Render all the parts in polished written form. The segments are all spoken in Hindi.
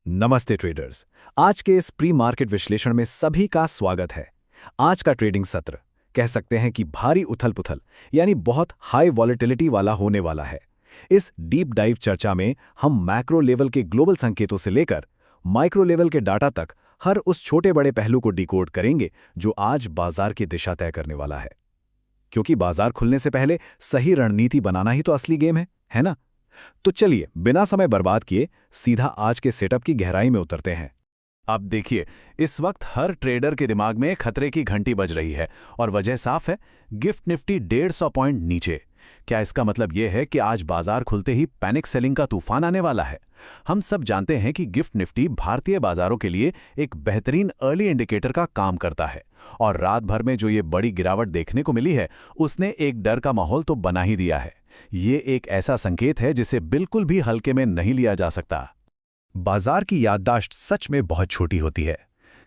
नमस्ते ट्रेडर्स। आज के इस प्री मार्केट विश्लेषण में सभी का स्वागत है। आज का ट्रेडिंग सत्र कह सकते हैं कि भारी उथल-पुथल यानी बहुत हाई वॉलेटिलिटी वाला होने वाला है। इस डीप डाइव चर्चा में हम मैक्रो लेवल के ग्लोबल संकेतों से लेकर माइक्रो लेवल के डाटा तक हर उस छोटे बड़े पहलू को डिकोड करेंगे जो आज बाजार की दिशा तय करने वाला है। क्योंकि बाजार खुलने से पहले सही रणनीति बनाना ही तो असली गेम है ना? तो चलिए बिना समय बर्बाद किए सीधा आज के सेटअप की गहराई में उतरते हैं। अब देखिए, इस वक्त हर ट्रेडर के दिमाग में खतरे की घंटी बज रही है और वजह साफ है, गिफ्ट निफ्टी 150 पॉइंट नीचे। क्या इसका मतलब यह है कि आज बाजार खुलते ही पैनिक सेलिंग का तूफान आने वाला है? हम सब जानते हैं कि गिफ्ट निफ्टी भारतीय बाजारों के लिए एक बेहतरीन अर्ली इंडिकेटर का काम करता है और रात भर में जो ये बड़ी गिरावट देखने को मिली है उसने एक डर का माहौल तो बना ही दिया है। ये एक ऐसा संकेत है जिसे बिल्कुल भी हल्के में नहीं लिया जा सकता। बाजार की याददाश्त सच में बहुत छोटी होती है।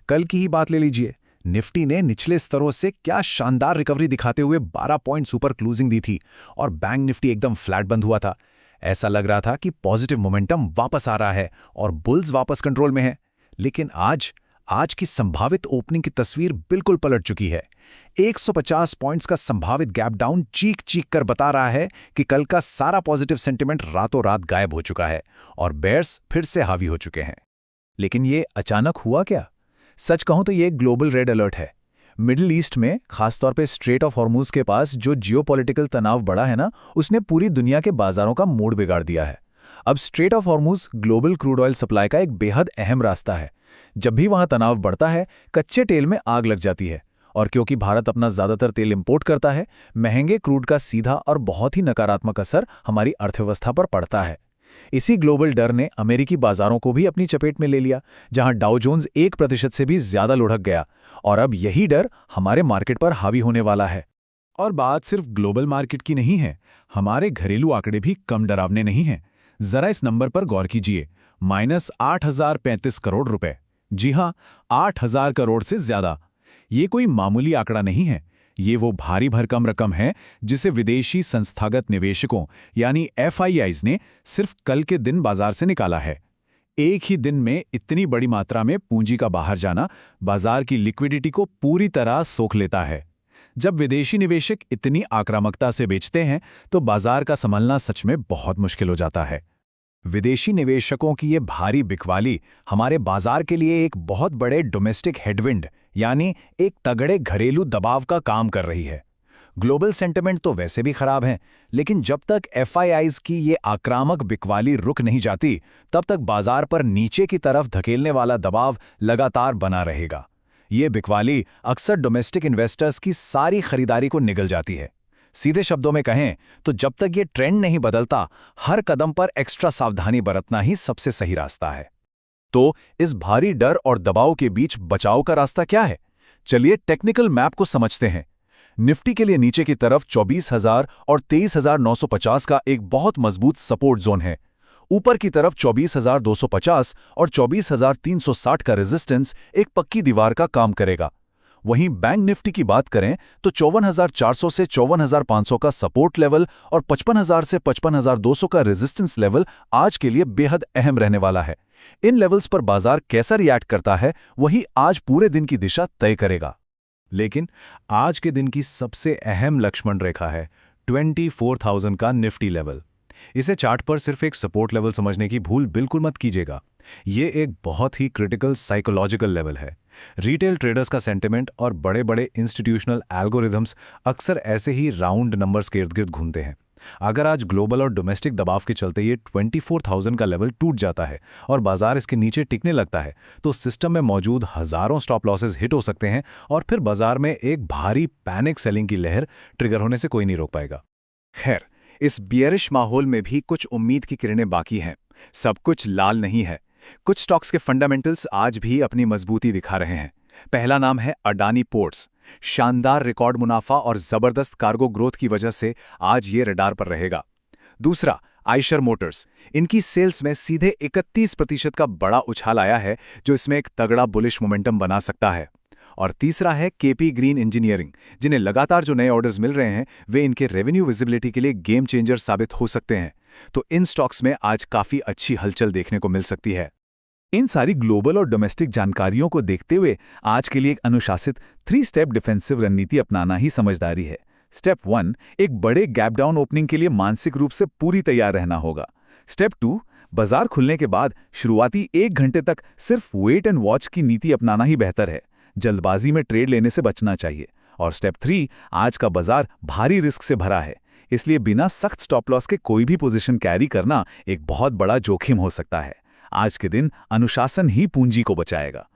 कल की ही बात ले लीजिए, निफ्टी ने निचले स्तरों से क्या शानदार रिकवरी दिखाते हुए 12 पॉइंट सुपर क्लोजिंग दी थी और बैंक निफ्टी एकदम फ्लैट बंद हुआ था। ऐसा लग रहा था कि पॉजिटिव मोमेंटम वापस आ रहा है और बुल्स वापस कंट्रोल में है। लेकिन आज की संभावित ओपनिंग की तस्वीर बिल्कुल पलट चुकी है। 150 पॉइंट्स का संभावित गैप डाउन चीख चीख कर बता रहा है कि कल का सारा पॉजिटिव सेंटिमेंट रातों रात गायब हो चुका है और बेयर्स फिर से हावी हो चुके हैं। लेकिन ये अचानक हुआ क्या? सच कहूं तो ये एक ग्लोबल रेड अलर्ट है। मिडिल ईस्ट में, खासतौर पे स्ट्रेट ऑफ हॉर्मुज के पास जो जियोपॉलिटिकल तनाव बढ़ा है ना, उसने पूरी दुनिया के बाजारों का मूड बिगाड़ दिया है। अब straight of Hormuz global crude oil supply का एक बेहद अहम रास्ता है। जब भी वहां तनाव बढ़ता है, कच्चे तेल में आग लग जाती है और क्योंकि भारत अपना ज्यादातर तेल इंपोर्ट करता है, महंगे क्रूड का सीधा और बहुत ही नकारात्मक असर हमारी अर्थव्यवस्था पर पड़ता है। इसी ग्लोबल डर ने अमेरिकी बाजारों को भी अपनी चपेट में ले लिया, जहां डाउ जोन्स 1% से भी ज्यादा लुढ़क गया और अब यही डर हमारे मार्केट पर हावी होने वाला है। और बात सिर्फ ग्लोबल मार्केट की नहीं है, हमारे घरेलू आंकड़े भी कम डरावने नहीं हैं। जरा इस नंबर पर गौर कीजिए, -8,035 करोड़ रुपए। जी हां, 8,000 करोड़ से ज्यादा। ये कोई मामूली आंकड़ा नहीं है। ये वो भारी भरकम रकम है जिसे विदेशी संस्थागत निवेशकों यानी FIIs ने सिर्फ कल के दिन बाजार से निकाला है। एक ही दिन में इतनी बड़ी मात्रा में पूंजी का बाहर जाना बाजार की लिक्विडिटी को पूरी तरह सोख लेता है। जब विदेशी निवेशक इतनी आक्रामकता से बेचते हैं तो बाजार का संभलना सच में बहुत मुश्किल हो जाता है। विदेशी निवेशकों की ये भारी बिकवाली हमारे बाजार के लिए एक बहुत बड़े डोमेस्टिक हेडविंड यानी एक तगड़े घरेलू दबाव का काम कर रही है। ग्लोबल सेंटिमेंट तो वैसे भी खराब है, लेकिन जब तक FIIs की ये आक्रामक बिकवाली रुक नहीं जाती, तब तक बाजार पर नीचे की तरफ धकेलने वाला दबाव लगातार बना रहेगा। ये बिकवाली अक्सर डोमेस्टिक इन्वेस्टर्स की सारी खरीदारी को निगल जाती है। सीधे शब्दों में कहें तो जब तक ये ट्रेंड नहीं बदलता, हर कदम पर एक्स्ट्रा सावधानी बरतना ही सबसे सही रास्ता है। तो इस भारी डर और दबाव के बीच बचाव का रास्ता क्या है? चलिए टेक्निकल मैप को समझते हैं। निफ्टी के लिए नीचे की तरफ 24,000 और 23,950 का एक बहुत मजबूत सपोर्ट जोन है। ऊपर की तरफ 24,250 और 24,360 का रेजिस्टेंस एक पक्की दीवार का काम करेगा। वहीं बैंक निफ्टी की बात करें तो 54,400 से 54,500 का सपोर्ट लेवल और 55,000 से 55,200 का रेजिस्टेंस लेवल आज के लिए बेहद अहम रहने वाला है। इन लेवल्स पर बाजार कैसा रिएक्ट करता है, वही आज पूरे दिन की दिशा तय करेगा। लेकिन आज के दिन की सबसे अहम लक्ष्मण रेखा है 24,000 का निफ्टी लेवल। इसे चार्ट पर सिर्फ एक सपोर्ट लेवल समझने की भूल बिल्कुल मत कीजिएगा। ये एक बहुत ही क्रिटिकल साइकोलॉजिकल लेवल है। रिटेल ट्रेडर्स का सेंटिमेंट और बड़े बड़े इंस्टीट्यूशनल एल्गोरिथम्स अक्सर ऐसे ही राउंड नंबर्स के इर्द गिर्द घूमते हैं। अगर आज ग्लोबल और डोमेस्टिक दबाव के चलते ये 24,000 का लेवल टूट जाता है और बाजार इसके नीचे टिकने लगता है, तो सिस्टम में मौजूद हजारों स्टॉप लॉसेस हिट हो सकते हैं और फिर बाजार में एक भारी पैनिक सेलिंग की लहर ट्रिगर होने से कोई नहीं रोक पाएगा। खैर, इस बियरिश माहौल में भी कुछ उम्मीद की किरणें बाकी हैं। सब कुछ लाल नहीं है। कुछ स्टॉक्स के फंडामेंटल्स आज भी अपनी मजबूती दिखा रहे हैं। पहला नाम है अडानी पोर्ट्स। शानदार रिकॉर्ड मुनाफा और जबरदस्त कार्गो ग्रोथ की वजह से आज ये रडार पर रहेगा। दूसरा, आइशर मोटर्स। इनकी सेल्स में सीधे 31% का बड़ा उछाल आया है, जो इसमें एक तगड़ा बुलिश मोमेंटम बना सकता है। और तीसरा है केपी ग्रीन इंजीनियरिंग, जिन्हें लगातार जो नए ऑर्डर्स मिल रहे हैं वे इनके रेवेन्यू विजिबिलिटी के लिए गेम चेंजर साबित हो सकते हैं। तो इन स्टॉक्स में आज काफी अच्छी हलचल देखने को मिल सकती है। इन सारी ग्लोबल और डोमेस्टिक जानकारियों को देखते हुए आज के लिए एक अनुशासित 3 स्टेप डिफेंसिव रणनीति अपनाना ही समझदारी है। स्टेप 1, एक बड़े गैप डाउन ओपनिंग के लिए मानसिक रूप से पूरी तैयार रहना होगा। स्टेप 2, बाजार खुलने के बाद शुरुआती 1 घंटे तक सिर्फ वेट एंड वॉच की नीति अपनाना ही बेहतर है। जल्दबाजी में ट्रेड लेने से बचना चाहिए। और स्टेप 3, आज का बाजार भारी रिस्क से भरा है, इसलिए बिना सख्त स्टॉप लॉस के कोई भी पोजीशन कैरी करना एक बहुत बड़ा जोखिम हो सकता है। आज के दिन अनुशासन ही पूंजी को बचाएगा।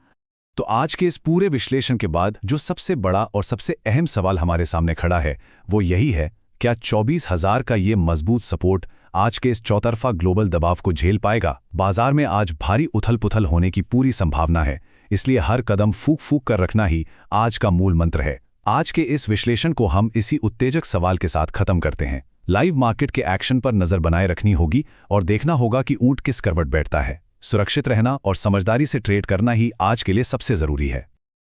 तो आज के इस पूरे विश्लेषण के बाद जो सबसे बड़ा और सबसे अहम सवाल हमारे सामने खड़ा है वो यही है, क्या 24,000 का ये मजबूत सपोर्ट आज के इस चौतरफा ग्लोबल दबाव को झेल पाएगा? बाजार में आज भारी उथल-पुथल होने की पूरी संभावना है, इसलिए हर कदम फूंक-फूंक कर रखना ही आज का मूल मंत्र है। आज के इस विश्लेषण को हम इसी उत्तेजक सवाल के साथ खत्म करते हैं। लाइव मार्केट के एक्शन पर नजर बनाए रखनी होगी और देखना होगा कि ऊंट किस करवट बैठता है। सुरक्षित रहना और समझदारी से ट्रेड करना ही आज के लिए सबसे जरूरी है।